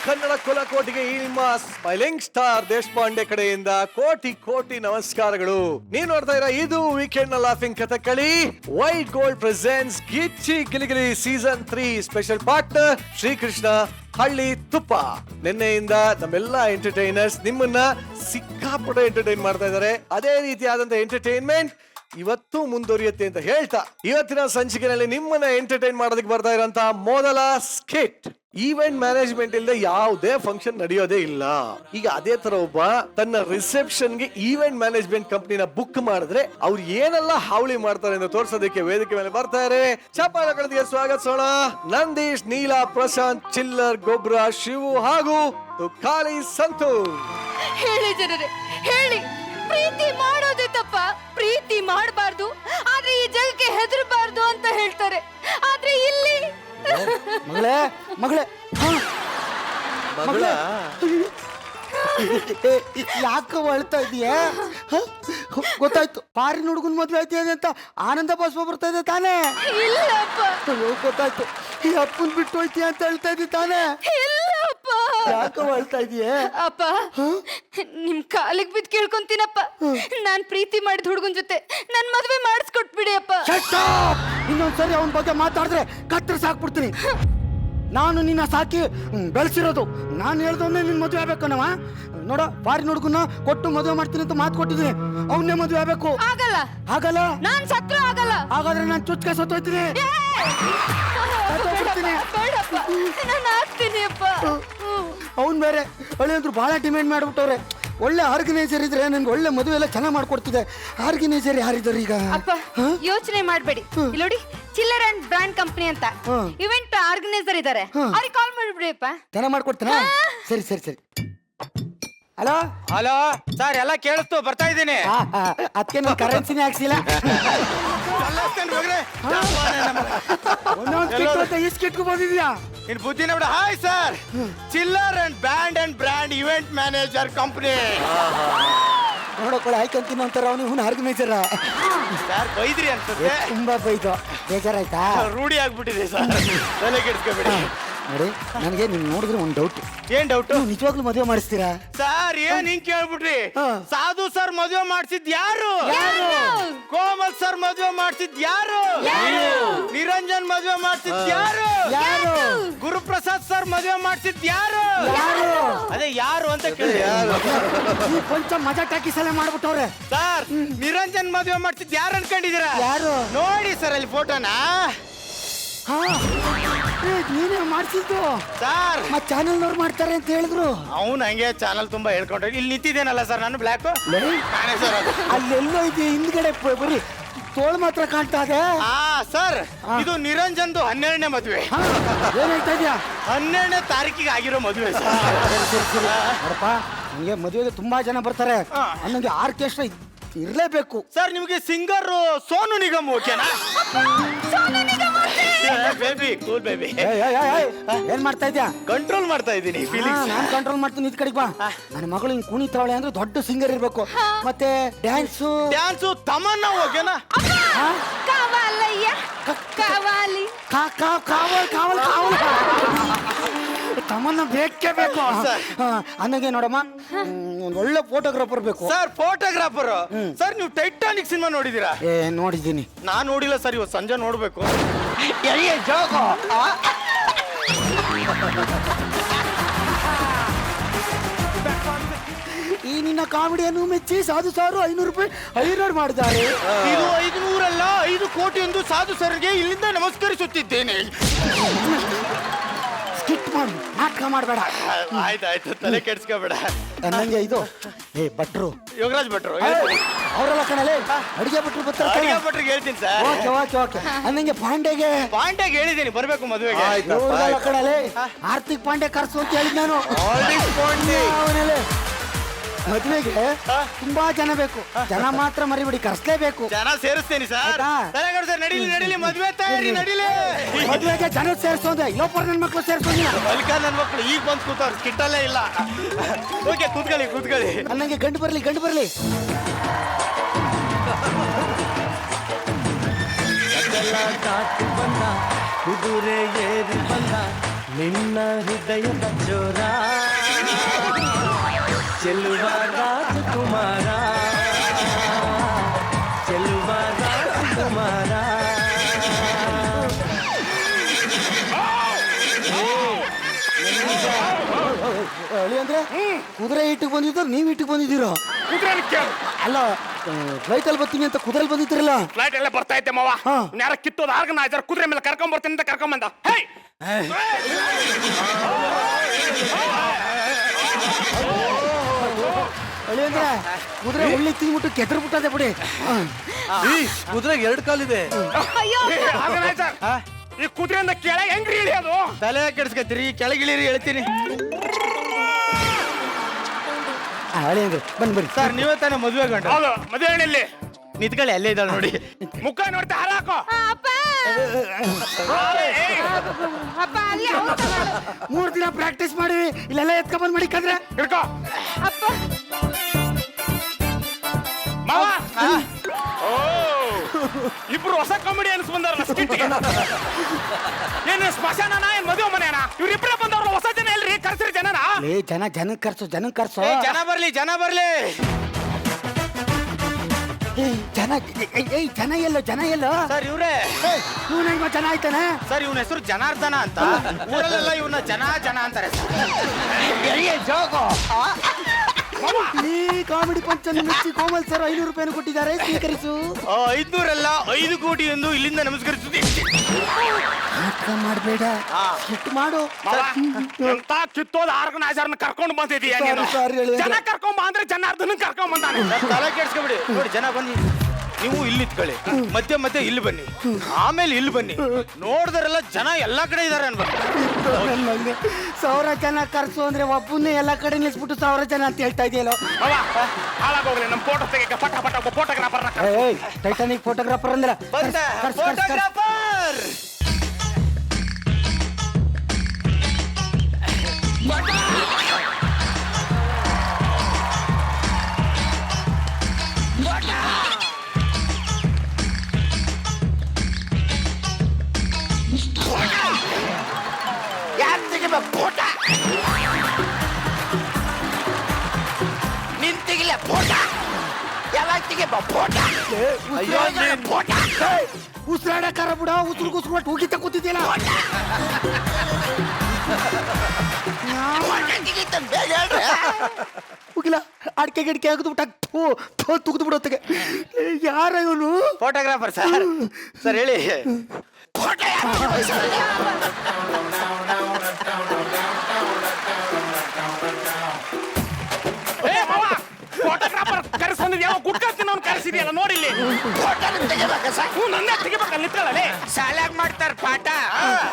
ಕನ್ನಡ ಕುಲಕೋಟಿಗೆ ಈ ನಿಮ್ಮ smiling star Deshpande ಕಡೆಯಿಂದ ಕೋಟಿ ಕೋಟಿ ನಮಸ್ಕಾರಗಳು. ನೀವು ನೋಡ್ತಾ ಇರ ಇದು ವೀಕೆಂಡ್ ನ laughing Kathakali. White Gold presents Gichchi Giligili season 3 special partner Srikrishna Halli Tuppa. ನಿನ್ನೆಯಿಂದ ನಮ್ಮೆಲ್ಲ ಎಂಟರ್ಟೈನರ್ಸ್ ನಿಮ್ಮನ್ನ ಸಿಕ್ಕಾಪಟ್ಟೆ ಎಂಟರ್ಟೈನ್ ಮಾಡ್ತಾ ಇದ್ದಾರೆ. ಅದೇ ರೀತಿಯಾದಂತ ಎಂಟರ್ಟೈನ್ಮೆಂಟ್ ಇವತ್ತು ಮುಂದುವರಿಯುತ್ತೆ ಅಂತ ಹೇಳ್ತಾ ಇವತ್ತಿನ ಸಂಚಿಕೆಯಲ್ಲಿ ನಿಮ್ಮನ್ನ ಎಂಟರ್ಟೈನ್ ಮಾಡೋದಕ್ಕೆ ಬರ್ತಾ ಇರೋಂತ ಮೊದಲ ಸ್ಕಿಟ್. ಈವೆಂಟ್ ಮ್ಯಾನೇಜ್ಮೆಂಟ್ ಇಲ್ಲದೆ ಯಾವುದೇ ಫಂಕ್ಷನ್ ನಡೆಯೋದೇ ಇಲ್ಲ. ಈಗ ಅದೇ ತರ ಒಬ್ಬ ತನ್ನ ರಿಸೆಪ್ಷನ್ಗೆ ಈವೆಂಟ್ ಮ್ಯಾನೇಜ್ಮೆಂಟ್ ಕಂಪನಿನ ಬುಕ್ ಮಾಡಿದ್ರೆ ಅವ್ರು ಏನೆಲ್ಲ ಹಾವಳಿ ಮಾಡ್ತಾರೆ ಅಂತ ತೋರ್ಸೋದಕ್ಕೆ ವೇದಿಕೆ ಮೇಲೆ ಬರ್ತಾರೆ. ಚಪ್ಪಾಳೆಗಳಿಗೆ ಸ್ವಾಗತಿಸೋಣ ನಂದೀಶ್, ನೀಲಾ, ಪ್ರಶಾಂತ್, ಚಿಲ್ಲರ್, ಗೊಬ್ರ, ಶಿವು ಹಾಗೂ ತುಕಾಲಿ ಸಂತೋಷ್. ಹೇಳಿ ಜನರೇ ಹೇಳಿ, ಪ್ರೀತಿ ಮಾಡೋದೇ ತಪ್ಪ? ಪ್ರೀತಿ ಮಾಡಬಾರ್ದು, ಆದ್ರೆ ಈ ಜಗಕ್ಕೆ ಹೆದರಬಾರ್ದು ಅಂತ ಹೇಳ್ತಾರೆ. ಆದ್ರೆ ಇಲ್ಲಿ ಮಗಳೇ ಮಗಳೇ ಮಗಳ ಯಾಕ ಅಳ್ತಾ ಇದೀಯ? ಗೊತ್ತಾಯ್ತು, ಪಾರಿನ ಹುಡುಗನ್ ಮದ್ವೆ ಆಯ್ತು ಅಂತ ಆನಂದ ಬಾಷ್ಪ ಬರ್ತಾ ಇದೆ ತಾನೇ? ಇಲ್ಲಪ್ಪ. ಗೊತ್ತಾಯ್ತು, ಈ ಅಪ್ಪನ್ ಬಿಟ್ಟು ಹೋಯ್ತೀಯ ಅಂತ ಹೇಳ್ತಾ ಇದ್ದಿ ತಾನೇ? ಇಲ್ಲಪ್ಪ. ಯಾಕ ಅಳ್ತಾ ಇದೀಯ? ಅಪ್ಪ, ನಿಮ್ ಕಾಲಿಗೆ ಬಿದ್ದು ಕೇಳ್ಕೊಂತೀನಪ್ಪ, ನಾನ್ ಪ್ರೀತಿ ಮಾಡಿದ ಹುಡುಗನ್ ಜೊತೆ ನನ್ ಮದ್ವೆ ಮಾಡಿಸ್ಕೊಟ್ಬಿಡಿ ಅಪ್ಪ. ಇನ್ನೊಂದ್ಸರಿ ಅವನ ಬಗ್ಗೆ ಮಾತಾಡಿದ್ರೆ ಕತ್ತರಿಸಿ ಹಾಕ್ಬಿಡ್ತೀನಿ. ನಾನು ನಿನ್ನ ಸಾಕಿ ಬೆಳೆಸಿರೋದು. ನಾನು ಹೇಳ್ದವನ್ನೇ ನಿನ್ ಮದುವೆ ಆಗ್ಬೇಕು ಅನ್ನವ. ನೋಡ, ಫಾರಿನ್ ಹುಡುಗನ ಕೊಟ್ಟು ಮದುವೆ ಮಾಡ್ತೀನಿ ಅಂತ ಮಾತು ಕೊಟ್ಟಿದ್ದೀನಿ. ಅವನ್ನೇ ಮದುವೆ ಆಗ್ಬೇಕು. ಆಗಲ್ಲ ಆಗಲ್ಲ. ನಾನ್ ಸತ್ರು ಆಗಲ್ಲ. ಹಾಗಾದ್ರೆ ನಾನು ಚುಚ್ಕ ಸತ್ತೋಯ್ತೀನಿ. ನಾನು ಆಗ್ತೀನಿ ಅಪ್ಪ. ಅವನ್ ಬೇರೆ ಅಳಿಯಂದ್ರು ಬಹಳ ಡಿಮ್ಯಾಂಡ್ ಮಾಡ್ಬಿಟ್ಟವ್ರೆ. ಒಳ್ಳೆ ಆರ್ಗನೈಸರ್ ಇದ್ರೆ ನನ್ಗೆ ಒಳ್ಳೆ ಮದುವೆ ಎಲ್ಲ ಚೆನ್ನಾಗಿ ಮಾಡ್ಕೊಡ್ತಿದೆ. ಆರ್ಗನೈಸರ್ ಯಾರಿದ್ದಾರೆ ಈಗ? ಅಪ್ಪ, ಯೋಚನೆ ಮಾಡ್ಬೇಡಿ. ಇಲ್ಲಿ ನೋಡಿ, ಚಿಲ್ಲರ್ ಅಂಡ್ ಬ್ರ್ಯಾಂಡ್ ಕಂಪನಿ ಅಂತ ಇವೆಂಟ್ ಆರ್ಗನೈಸರ್ ಇದ್ದಾರೆ. ಅವ್ರಿಗೆ ಕಾಲ್ ಮಾಡ್ಬಿಡಿ ಅಪ್ಪ. ಚೆನ್ನಾಗಿ ಮಾಡ್ಕೊಡ್ತಾನ? ಸರಿ ಸರಿ ಸರಿ. ಹಲೋ ಹಲೋ ಸರ್, ಎಲ್ಲ ಕೇಳಿಸ್ತು, ಬರ್ತಾ ಇದ್ದೀನಿ. ಅದಕ್ಕೆ ನಾನು ಕರೆನ್ಸಿನೇ ಹಾಕ್ಸಿಲ್ಲ. ಈ ಸ್ಕಿಟ್ಗೂ ಬಂದಿದ್ಯಾ? ಇನ್ ಬುದ್ಧಿನ ಬಿಡ. Hi sir, Chiller and brand event manager company. ನೋಡೋಕೊಳ್ಳ ಆಯ್ಕಂತೀನಿ ಅಂತಾರ. ಅವನು ಆರ್ಗನೈಸರ್ ಸರ್, ಬೈದ್ರಿ ಅನ್ಸುತ್ತೆ. ತುಂಬಾ ಬೈದು ಬೇಜಾರಾಯ್ತಾ? ರೂಢಿ ಆಗ್ಬಿಟ್ಟಿದೆ ಸರ್, ತಲೆ ಕೆಡಿಸ್ಕೊಬೇಡಿ. ನೋಡಿ, ನನಗೆ ನಿಮ್ ನೋಡಿದ್ರೆ ಒಂದು ಡೌಟ್. ಏನ್ ಡೌಟ್? ನಿಜವಾಗ್ಲೂ ಮದುವೆ ಮಾಡಿಸ್ತೀರಾ? ಸರ್, ಏನ್ ಹಿಂಗ್ ಕೇಳ್ಬಿಟ್ರಿ? ಸಾಧು ಸರ್ ಮದುವೆ ಮಾಡ್ಸಿದ್ ಯಾರು? ಕೋಮಲ್ ಸರ್ ಮದುವೆ ಮಾಡ್ಸಿದ್ ಯಾರು? ನಿರಂಜನ್ ಮದುವೆ ಮಾಡ್ಸಿದ್ ಯಾರು? ಗುರುಪ್ರಸಾದ್ ಸರ್ ಮದುವೆ ಮಾಡ್ಸಿದ್ ಯಾರು? ಅದೇ ಯಾರು ಅಂತ ಕೇಳಿ. ಕೊಂಚ ಮಜಾ ಟಾಕಿಸಲ ಮಾಡ್ಬಿಟ್ಟವ್ರೆ. ಸರ್, ನಿರಂಜನ್ ಮದುವೆ ಮಾಡ್ಸಿದ್ ಯಾರು ಅನ್ಕೊಂಡಿದೀರಾ? ಯಾರು? ನೋಡಿ ಸರ್ ಅಲ್ಲಿ ಫೋಟೋನಾ. ನೀನೇ ಮಾಡ್ಸಿದ್ದು ಸರ್? ಮತ್ ಚಾನೆಲ್ನವ್ರು ಮಾಡ್ತಾರೆ ಅಂತ ಹೇಳಿದ್ರು. ಅವ್ನು ಹಂಗೆ ಚಾನಲ್ ತುಂಬಾ ಹೇಳ್ಕೊಂಡ್ರೆ ಇಲ್ಲಿ ನಿಂತಿದ್ದೇನಲ್ಲ ಸರ್ ನಾನು ಬ್ಲ್ಯಾಕ್. ನಾನೇ ಸರ್ ಅದು. ಅಲ್ಲೆಲ್ಲೋ ಇದೆ ಹಿಂದ್ಗಡೆ ಬರೀ ತೋಳು ಮಾತ್ರ ಕಾಣ್ತಾ ಇದೆ. ಸರ್, ಇದು ನಿರಂಜನ್ದು 12ನೇ ಮದುವೆ. ಏನ್ ಹೇಳ್ತಾ ಇದ್ಯಾ? 12ನೇ ತಾರೀಕಿಗೆ ಆಗಿರೋ ಮದುವೆ ಸರ್. ನೋಡಪ್ಪ, ಹಂಗೆ ಮದುವೆಗೆ ತುಂಬಾ ಜನ ಬರ್ತಾರೆ. ಅನ್ನಂಗೆ ಆರ್ಕೆಸ್ಟ್ರಾ ಇರ್ಲೇಬೇಕು. ಸರ್, ನಿಮಗೆ ಸಿಂಗರ್ ಸೋನು ನಿಗಮ್ ಓಕೆನಾ? Baby, cool baby. ಏನ್ ಮಾಡ್ತಾ ಇದ್ಯಾ? ಕಂಟ್ರೋಲ್ ಮಾಡ್ತಾ ಇದ್ದೀನಿ. ನಾನ್ ಕಂಟ್ರೋಲ್ ಮಾಡ್ತೀನಿ. ಇದ್ ಕಡೆಗೆ ಬಾ. ನನ್ನ ಮಗಳು ಹಿಂಗ್ ಕುಣಿತಾವಳೆ ಅಂದ್ರೆ ದೊಡ್ಡ ಸಿಂಗರ್ ಇರ್ಬೇಕು. ಮತ್ತೆ ಡ್ಯಾನ್ಸು ತಮನ್ನ ಓಕೆನಾ? ಕಾವಾಲಯ್ಯ ಕಾವಾಲಿ ಕಾವಲ್ ತಮ್ಮನ್ನ ಬೇಕೇ ಬೇಕು. ಅನ್ನಗೆ ನೋಡಮ್ಮ, ಒಂದ್ ಒಳ್ಳೆ ಫೋಟೋಗ್ರಾಫರ್ ಬೇಕು. Sir, photographer? ಸರ್, ನೀವು ಟೈಟಾನಿಕ್ ಸಿನಿಮಾ ನೋಡಿದೀರಾ? ನೋಡಿದ್ದೀನಿ. ನಾನ್ ನೋಡಿಲ್ಲ ಸರ್, ಇವತ್ತು ಸಂಜೆ ನೋಡ್ಬೇಕು. ಈ ನಿನ್ನ ಕಾಮಿಡಿಯನ್ನು ಮೆಚ್ಚಿ ಸಾಧು ಸಾರು 500 ರೂಪಾಯಿ ಹೈರಾಡ್ ಮಾಡಿದ್ದಾರೆ. ಇದು 500 ಅಲ್ಲ, 5 ಕೋಟಿ ಎಂದು ಸಾಧು ಸರ್ಗೆ ಇಲ್ಲಿಂದ ನಮಸ್ಕರಿಸುತ್ತಿದ್ದೇನೆ. ಸ್ಕಿಟ್ ಮಾಡು, ನಾಟಕ ಮಾಡಬೇಡ. ಆಯ್ತಾಯ್ತು, ತಲೆ ಕೆಡ್ಸ್ಕೋಬೇಡ. ನಂಗೆ ಇದು ಭಟ್ರು, ಯೋಗರಾಜ್ ಭಟ್ರು ಅವರೆಲ್ಲ ಕಣಲೆ ಅಡಿಗೆ ಭಟ್ರು ಬರ್ತಾರೆ. ಭಟ್ರಿಗೆ ಹೇಳ್ತೀನಿ ಸರ್. Okay okay okay. ಅನ್ನಂಗೆ ಪಾಂಡೆಗೆ ಹೇಳಿದ್ದೀನಿ ಬರ್ಬೇಕು ಮದುವೆಗೆ. ಕಣಲೆ ಆರ್ತಿಕ್ ಪಾಂಡೆ ಕರ್ಸು ಅಂತ ಹೇಳಿದ್ ನಾನು. ಅವನಲ್ಲಿ ಮದುವೆಗೆ ತುಂಬಾ ಜನ ಬೇಕು. ಜನ ಮಾತ್ರ ಮರಿಬಿಡಿ, ಕರ್ಸ್ಲೇಬೇಕು. ಜನ ಸೇರಿಸ್ತೇನೆ ಸರ್. ಸರ್, ನಡೀಲಿ ಮದುವೆ ತಯಾರಿ ನಡೀಲಿ. ಮದುವೆಗೆ ಜನ ಸೇರಿಸೋದೆ ಇಲ್ಲೊಬ್ಬರು ನನ್ನ ಮಕ್ಕಳು ಸೇರಿಸೋದಿಲ್ಲ. ಬಲ್ಕ ನನ್ನ ಮಕ್ಕಳು ಈಗ ಬಂದು ಕೂತವ್ರು, ಸ್ಕಿಟ್ಟಲ್ಲೇ ಇಲ್ಲ. ಓಕೆ, ಕೂತ್ಕೊಳ್ಳಿ. ಅನ್ನಂಗೆ ಗಂಡು ಬರ್ಲಿ. ಕುದುರೆ ಏರಿ ಬಂದ ನಿನ್ನ ಹೃದಯದ ಜೋರ ಚೆಲುವ ರಾಜಕುಮಾರ ಚೆಲುವ ರಾಜಕುಮಾರ ಅಳಿ ಅಂದ್ರೆ ಕುದುರೆ ಇಟ್ಟಿಗೆ ಬಂದಿದ್ರು ನೀವ್ ಇಟ್ಟಿಗೆ ಬಂದಿದ್ದೀರೋ ಅಲ್ಲ ಫ್ಲೈಟಲ್ಲಿ ಬರ್ತೀನಿ ಅಂತ ಕುದುರೆಲಿ ಬಂದಿದ್ದೀರಲ್ಲ ಫ್ಲೈಟ್ ಎಲ್ಲ ಬರ್ತಾ ಇದ್ದೆ ಮಾವ ಹಾ. ಯಾರ ಕಿತ್ತೋದ ಆರ್ಗನೈಸರ್ ಕುದುರೆ ಮೇಲೆ ಕರ್ಕೊಂಡ್ ಬರ್ತೀನಿ ಅಂತ ಕರ್ಕೊಂಡ್ ಬಂದ ಹೇ ಅಳಿ ಅಂದ್ರೆ ಕುದುರೆ ಉಳ್ಳಿ ತಿಂದ್ಬಿಟ್ಟು ಕೆದರ್ ಬಿಟ್ಟದೆ ಬಿಡಿ ಕುದುರೆಗೆ 2 ಕಾಲಿದೆ. ಅಯ್ಯೋ ಆರ್ಗನೈಸರ್ ಈ ಕುದುರೆಯಿಂದ ಕೆಳಗೆ ಹೆಂಗ್ರಿ ಇಳಿಯೋದು ತಲೆ ಕೆಡಿಸ್ಕತ್ತೀರಿ ಕೆಳಗಿಳಿರಿ ಹೇಳ್ತೀನಿ ಅಳಿ ಅಂದ್ರೆ ಬನ್ನಿ ಬರ್ರಿ ಸರ್ ನೀವೇ ತಾನೇ ಮದುವೆ ಗಂಡ ಹೌದು ಮದುವೆ ಹೆಣ್ಣಲ್ಲಿ ನಿಂತ್ಕೊಳ್ಳಿ ಅಲ್ಲೇ ಇದ್ದಾಳೆ ನೋಡಿ ಮುಖ ನೋಡ್ತಾ ಹಾರಾಕೋ ಅಪ್ಪ ಅಪ್ಪ ಅಲ್ಲಿ ಔತ ಮಾಡು. 3 ದಿನ ಪ್ರಾಕ್ಟೀಸ್ ಮಾಡಿವಿ ಇಲ್ಲೆಲ್ಲ ಎತ್ಕೊಂಡ್ ಮಡಿಕಂದ್ರೆ ಹಿಡ್ಕೋ ಅಪ್ಪ ಮಾವ ಓ ಇಬ್ರು ಹೊಸ ಕಾಮಿಡಿ ಅನ್ಸ್ ಬಂದಾರಲ್ಲ ಸ್ಕಿಟ್ಗೆ ಏನ್ ಸ್ಮಶಾನನ ಏನ್ ಮದುವೆ ಮನೆನಾ ಇವ್ರಿಬ್ರೇ ಬಂದವ್ರು ಹೊಸ ಜನ ಎಲ್ರಿ ಕರ್ಸಿರಿ ಜನನ ಲೇ ಜನಕ್ಕೆ ಕರ್ಸು ಏ, ಜನ ಬರ್ಲಿ ಜನ ಬರ್ಲಿ ಜನ ಎಲ್ಲೋ ಸರ್ ಇವ್ರೇ ಇವನ ಜನ ಆಯ್ತಾನೆ ಸರ್ ಇವನ ಹೆಸರು ಜನಾರ್ದನ ಅಂತ ಊರಲ್ಲೆಲ್ಲ ಇವನ್ನ ಜನ ಜನ ಅಂತಾರೆ ಈ ಕಾಮಿಡಿ ಪಂಚನ್ನು ಮೆಚ್ಚಿ ಕೋಮಲ್ ಸರ್ 500 ರೂಪಾಯಿ ಕೊಟ್ಟಿದ್ದಾರೆ ಸ್ವೀಕರಿಸು 500 ಅಲ್ಲ 5 ಕೋಟಿ ಎಂದು ಇಲ್ಲಿಂದ ನಮಸ್ಕರಿಸುತ್ತೀನಿ ನಾಟಕ ಮಾಡಬೇಡ ಸಿಟ್ಟು ಮಾಡು ಎಂತ ಕಿತ್ತೋದ ಆರ್ಗನೈಸರ್ನ ಕರ್ಕೊಂಡು ಬಂದಿದೀಯ ನೀನು ಸಾರಿ ಹೇಳಿದ್ರೆ. ಜನ ಕರ್ಕೊಂಡ್ ಬಾ ಅಂದ್ರೆ ಜನಾರ್ದನ ಕರ್ಕೊಂಡ್ ಬಂದಾನೆ ತಲೆ ಕೆಡ್ಸ್ಕೊಬಿಡಿ ನೋಡಿ ಜನ ಬನ್ನಿ ನೀವು ಇಲ್ಲಿ ಇತ್ಕೊಳ್ಳಿ ಮಧ್ಯೆ ಮಧ್ಯೆ ಇಲ್ಲಿ ಬನ್ನಿ ಆಮೇಲೆ ಇಲ್ಲಿ ಬನ್ನಿ ನೋಡಿದ್ರೆಲ್ಲ ಜನ ಎಲ್ಲಾ ಕಡೆ ಇದಾರೆ ಅನ್ಬೇಕು 1000 ಜನ ಕರ್ಸು ಅಂದ್ರೆ ಒಬ್ಬನ್ನೇ ಎಲ್ಲಾ ಕಡೆ ನಿಲ್ಸ್ಬಿಟ್ಟು 1000 ಜನ ಅಂತ ಹೇಳ್ತಾ ಇದೆಯಲ್ಲ ಅವ ಹಾಳಾಗೋಗ್ಲಿ ನಮ್ಮ ಫೋಟೋ ತೆಗಿಕ ಪಟ ಪಟ ಫೋಟೋಗ್ರಾಫರ್ನ ಟೈಟಾನಿಕ್ ಫೋಟೋಗ್ರಾಫರ್ ಅಂದ್ರೆ ಬಂದ ಫೋಟೋಗ್ರಾಫರ್ ಯಾರು ತೆಗಿಬೇಕು ಫೋಟೋ ನಿನ್ ತೆಗಿಲ್ಲ ಫೋಟೋ ಯಾವಾಗ ತೆಗಿಬೇಕು ಫೋಟೋ ಅಯ್ಯೋ ಫೋಟೋ ಉಸಿರಾಡಕ್ಕಾರ ಬಿಡ ಉಸಿರು ಕುಸ್ಬಿಟ್ಟು ಹೋಗಿತ್ತ ಕೂತಿದ್ಯಲ್ಲ ಹೋಗಿಲ್ಲ ಅಡ್ಕೆ ಗಿಡ್ಕೆ ಆಗದ್ಬಿಟ್ಟ ತುಗಿದು ಬಿಡೋತ್ತಿಗೆ ಯಾರ ಇವನು ಫೋಟೋಗ್ರಾಫರ್ ಸರ್ ಸರ್ ಹೇಳಿ ಏ ಮಾವ ಫೋಟೋಗ್ರಾಫರ್ ಕರೆಸ್ಕೊಂಡಿದ್ ಯಾವ ಗುಟ್ಕತ್ತೀನಿ ಅವ್ನು ಕರೆಸಿದ್ಯಲ್ಲ ನೋಡಿಲ್ಲಿ ಫೋಟೋ ನನ್ನ ತೆಗಿಬೇಕಲ್ಲ ನಿಂತ್ಕೊಳ್ಳಲಿ ಶಾಲ್ಯಾಗ ಮಾಡ್ತಾರ ಪಾಠ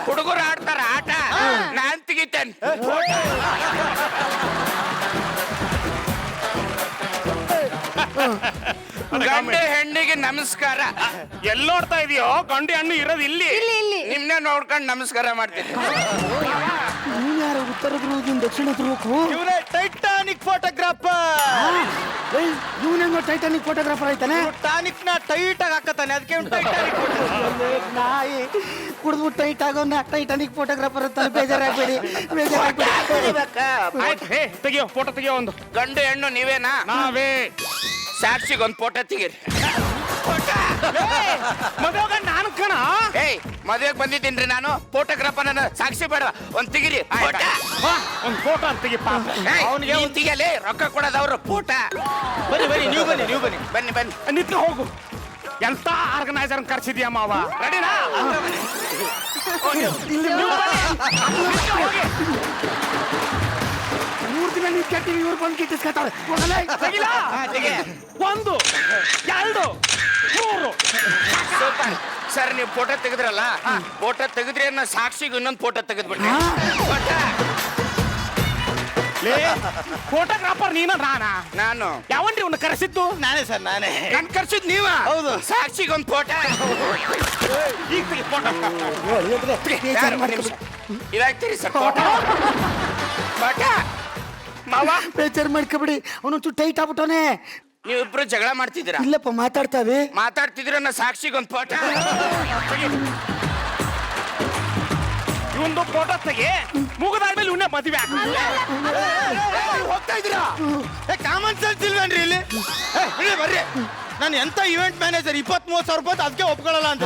ಹುಡುಗರು ಆಡ್ತಾರ ಆಟ ನಾನ್ ತೆಗಿತೇನೆ ಗಂಡು ಹೆಣ್ಣಿಗೆ ನಮಸ್ಕಾರ ಎಲ್ಲಿ ನೋಡ್ತಾ ಇದೀಯೋ ಗಂಡು ಹೆಣ್ಣು ಇರೋದು ಇಲ್ಲಿ ಇಲ್ಲಿ. ನಿಮ್ನೆ ನೋಡ್ಕೊಂಡು ನಮಸ್ಕಾರ ಮಾಡ್ತೀನಿ ನೀನ್ ಯಾರು ಉತ್ತರ ಧ್ರುವದಿಂದ ದಕ್ಷಿಣ ಧ್ರುವಕ್ಕೂ ಇವರೇ ಟೈಟಾನಿಕ್ ಫೋಟೋಗ್ರಾಫರ್ ಇವನೇನೋ ಟೈಟಾನಿಕ್ ಫೋಟೋಗ್ರಾಫರ್ ಆಯ್ತಾನೆ ಟಾನಿಕ್ ನ ಟೈಟ್ ಆಗಿ ಹಾಕತಾನೆ ಅದಕ್ಕೆ ಟೈಟಾನಿಕ್ ನಾಯಿ ಕುಡಿದ್ಬಿಟ್ಟು ಟೈಟ್ ಆಗೋನ ಟೈಟಾನಿಕ್ ಫೋಟೋಗ್ರಾಫರ್ ಅಂತ ಬೇಜಾರಾಗ್ಬೇಡಿ ಆಯ್ತು ಹೇ ತೆಗಿಯೋ ಫೋಟೋ ತೆಗಿಯೋ ಒಂದು ಗಂಡು ಹೆಣ್ಣು ನೀವೇನಾ ನಾವೇ ಸಾಕ್ಷಿಗೆ ಒಂದು ಫೋಟೋ ತೆಗೀರಿ ಮದುವೆ ನಾನು ಕಣ ಏಯ್ ಮದುವೆಗೆ ಬಂದಿದ್ದೀನ್ರಿ ನಾನು ಫೋಟೋಗ್ರಾಫರ್ ಸಾಕ್ಷಿ ಬೇಡ ಒಂದ್ ತೆಗಿರಿ ಫೋಟೋ ಒಂದು ಫೋಟೋ ಅಂತ ತೆಗಿ ಪಾಪ ಅವನಿಗೆ ಒಂದ್ ತೆಗಿಯಲಿ ರೊಕ್ಕ ಕೊಡೋದವ್ರು ಫೋಟೋ ಬನ್ನಿ ಬನ್ನಿ ನೀವು ಬನ್ನಿ ನೀವು ಬನ್ನಿ ಬನ್ನಿ ಬನ್ನಿ ನಿಂತು ಹೋಗು ಎಂತ ಆರ್ಗನೈಸರ್ ಕರ್ಸಿದ್ಯಾ ಮಾವ ರೆಡಿನಾ ನೀವು ಬನ್ನಿ. ಹೋಗಿ. 3 ದಿನ ನೀವು ಕೆಟ್ಟಿವಿ ಇವ್ರು ಬಂದು ಕಿಟ್ಟಿಸ್ಕೊತಾರೆ ಹೋಗಲ್ಲ ತೆಗಿಲಾ? ಒಂದು ಎರಡು ಮೂರು ಸೂಪರ್ ಸರ್ ನೀವು ಫೋಟೋ ತೆಗೆದ್ರಲ್ಲ ಫೋಟೋ ತೆಗೆದ್ರಿ ಅನ್ನೋ ಸಾಕ್ಷಿಗೆ ಇನ್ನೊಂದು ಫೋಟೋ ತೆಗೆದ್ಬಿಟ್ರಿ ಫೋಟೋ ಫೋಟೋಗ್ರಾಫರ್ ನೀನ ನಾನಾ ನಾನು ಯಾವನ್ರಿ ಅವ್ನ ಕರೆಸಿದ್ದು ನಾನೇ ಸರ್ ನಾನೇ ನನ್ ಕರ್ಸಿದ್ ನೀವ ಹೌದು. ಸಾಕ್ಷಿಗೆ ಒಂದು ಫೋಟೋ ಈಗ ತೆಗಿ ಫೋಟೋ ಇದಾಗ್ತೀರಿ ಸರ್ ಫೋಟೋ ಫೋಟೋ ಮಾವ ಬೇಜಾರು ಮಾಡ್ಕೊಬಿಡಿ ಅವನೊಂಚೂರು ಟೈಟ್ ಆಗ್ಬಿಟ್ಟವನೆ ನೀವಿಬ್ರು ಜಗಳ ಮಾಡ್ತಿದ್ದೀರಾ ಇಲ್ಲಪ್ಪ ಮಾತಾಡ್ತಾವೆ ಮಾತಾಡ್ತಿದ್ರ ನಾ ಸಾಕ್ಷಿಗೆ ಒಂದು ಫೋಟೋ ಇವಂದು ಫೋಟೋ ತೆಗಿ ಮುಗಿದಾದ್ಮೇಲೆ ಇವನ್ನೇ ಮದುವೆ ಹೋಗ್ತಾ ಇದ್ದೀರಾ ಕಾಮನ್ ಸೆನ್ಸ್ ಇಲ್ವೇನ್ರಿ ಇಲ್ಲಿ ಇಲ್ಲಿ ಬರ್ರಿ ನಾನು ಎಂತ ಇವೆಂಟ್ ಮ್ಯಾನೇಜರ್ 20-30 ಸಾವಿರ ರೂಪಾಯಿ ಅದಕ್ಕೆ ಒಪ್ಕೊಳ್ಳಲ್ಲ ಅಂತ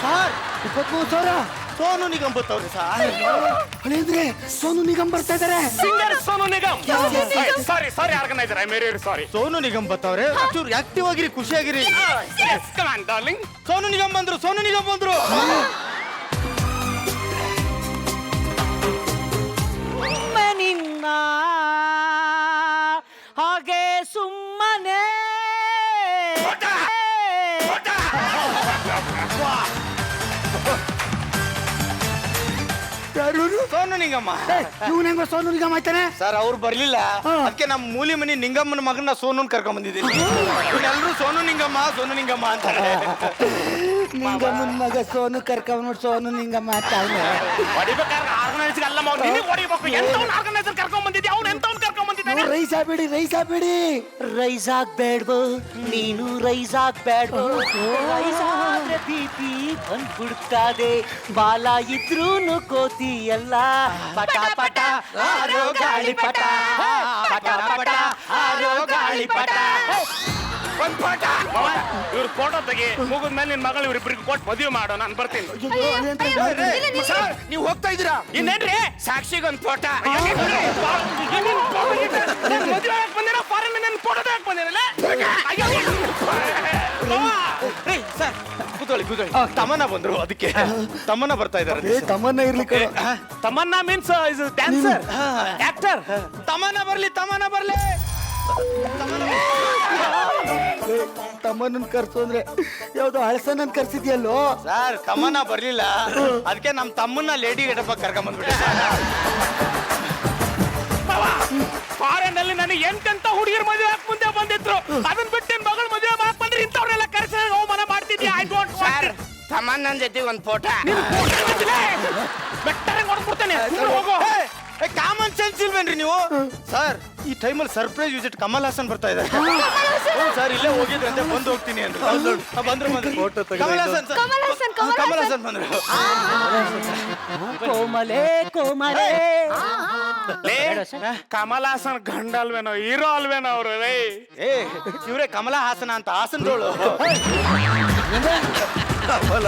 ಸರ್ 23,000 ಸೋನು ನಿಗಮ್ ಬತ್ತವ್ರಿ ಸರ್ ಅಂದ್ರೆ ಸೋನು ನಿಗಮ್ ಬರ್ತಾ ಇದಾರೆ. Singer Sonu Nigam sorry organiser I very sorry Sonu Nigam ಬತ್ತವ್ರೆ ಚೂರು ಆಕ್ಟಿವ್ ಆಗಿರಿ ಖುಷಿಯಾಗಿರಿ come on darling Sonu Nigam ಬಂದ್ರು ನಿನ್ನ ಹಾಗೆ ಸುಮ್ಮನೆ ಸೋನು ನಿಗಮ್ಮ ಇವನ್ ಹೆಂಗ ಸೋನು ನಿಗಮ್ ಆಯ್ತಾನೆ? ಸರ್ ಅವ್ರು ಬರ್ಲಿಲ್ಲ ಅದಕ್ಕೆ ನಮ್ಮ ಮೂಲಿ ಮನಿ ನಿಂಗಮ್ಮನ ಮಗನ ಸೋನು ಕರ್ಕೊಂಡ್ ಬಂದಿದ್ದೀನಿ ಎಲ್ಲರೂ ಸೋನು ನಿಂಗಮ್ಮ ಅಂತಾರೆ ನಿಂಗಮ್ಮನ್ ಮಗ ಸೋನು ಕರ್ಕೊಂಡ್ ಸೋನು ನಿಂಗಮ್ಮ ಆಗ್ತಾವ್ನೆ. ಹೊಡಿಬೇಕಾದ್ರೆ ಆರ್ಗನೈಸರ್ ಅಲ್ಲ ಮಗ ನಿನಗೆ ಹೊಡಿಬೇಕು ಎಂತವ್ನ ಆರ್ಗನೈಸರ್ ಕರ್ಕೊಂಡ್ ಬಂದಿದ್ದೆ ಅವ್ನು ಎಂತವ್ನ ಕರ್ಕೊಂಡ್ ಬಂದಿದ್ದಾನೆ ರೈಸ್ ಆಗ್ಬೇಡಿ ರೈಸ್ ಆಗ್ಬೇಡ್ವೋ ನೀನು ರೈಸ್ ಆಗ್ಬೇಡ್ವೋ ರೈಸ್ ಆದ್ರೆ ಬಿಪಿ ಬಂದ್ಬಿಡ್ತದೆ ಬಾಲ ಇದ್ರೂನು ಕೋತಿ ಎಲ್ಲ ಪಟ ಪಟ ಆರೋ ಗಾಳಿ ಪಟ ಪಟ ಪಟ ಆರೋ ಗಾಳಿ ಪಟ ಒಂದ್ ಫೋಟೋ ಇವ್ರ ಫೋಟೋ ತೆಗಿ ಮುಗಿದ್ಮೇಲೆ ನಿನ್ ಮಗಳು ಇವ್ರಿಬ್ರಿಗೆ ಕೊಟ್ಟು ಮದುವೆ ಮಾಡೋ ನಾನು ಬರ್ತೀನಿ ಸರ್ ನೀವು ಹೋಗ್ತಾ ಇದ್ದೀರಾ ಇನ್ನೇನ್ರಿ ಸಾಕ್ಷಿಗೊಂದು ಫೋಟೋ ಮದುವೆ ಯಾಕೆ ಬಂದಿರ ಫಾರಿನ್ ನನ್ನ ಫೋಟೋ ಯಾಕೆ ಬಂದಿರಲ್ಲ ಸರ್ ಕೂತ್ಕೊಳ್ಳಿ ತಮ್ಮನ ಬಂದ್ರು ಅದಕ್ಕೆ ತಮ್ಮನ ಬರ್ತಾ ಇದಾರೆ ಏ ತಮ್ಮನ್ನ ಇರ್ಲಿ ಕಣೋ. Tamanna means is dancer actor ತಮ್ಮನ ಬರ್ಲಿ ತಮ್ಮನನ್ ಕರ್ಸು ಅಂದ್ರೆ ಯಾವ್ದೋ ಹಳಸನನ್ ಕರ್ಸಿದ್ಯಲ್ಲೋ. ಸರ್ ತಮ್ಮನ ಬರ್ಲಿಲ್ಲ ಅದಕ್ಕೆ ನಮ್ ತಮ್ಮನ್ನ ಲೇಡಿ ಗೆಟಪ್ಪ ಕರ್ಕೊಂಡ್ ಬಂದ್ಬಿಟ್ಟೆ ಫಾರಿನ್ ಅಲ್ಲಿ ನನಗೆ ಎಂತೆಂತ ಹುಡುಗಿಯರ್ ಮದುವೆ ಹಾಕ್ ಮುಂದೆ ಬಂದಿದ್ರು ಅದನ್ನ ಬಿಟ್ಟು ನಿನ್ ಮಗಳು ಮದುವೆ ಮಾಡಕ್ ಬಂದ್ರೆ ಇಂಥವ್ರೆಲ್ಲ ಕರೆಸಿ ಅವಮಾನ ಮಾಡ್ತಿದ್ಯಾ ಐ ಡೋಂಟ್ ಸರ್ ತಮ್ಮಣ್ಣನ ಜೊತೆ ಒಂದು ಫೋಟೋ ಬೆಟ್ಟರೆ ಹೊಡ್ಬಿಡ್ತೇನೆ ಹೋಗೋ ಕಾಮನ್ ಸೆನ್ಸ್ ಇಲ್ವೇನ್ರಿ ನೀವು ಸರ್ ಈ ಟೈಮಲ್ಲಿ ಸರ್ಪ್ರೈಸ್ ವಿಸಿಟ್ ಕಮಲ್ ಹಾಸನ್ ಬರ್ತಾ ಇದ್ದಾರೆ ಸರ್ ಇಲ್ಲೇ ಹೋಗಿದ್ರಂತೆ ಬಂದು ಹೋಗ್ತೀನಿ ಅಂತ ಬಂದ್ರು Photo ತೆಗೆದು ಕಮಲ್ ಹಾಸನ್ ಬಂದ್ರು ಕೋಮಲೆ ಕಮಲ್ ಹಾಸನ್ ಗಂಡ ಅಲ್ವೇನೋ ಹೀರೋ ಅಲ್ವೇನೋ ಅವ್ರು ರೇ ಏ ಇವ್ರೆ ಕಮಲ ಹಾಸನ ಅಂತ ಹಾಸನ್ಗಳು ಕಮಲ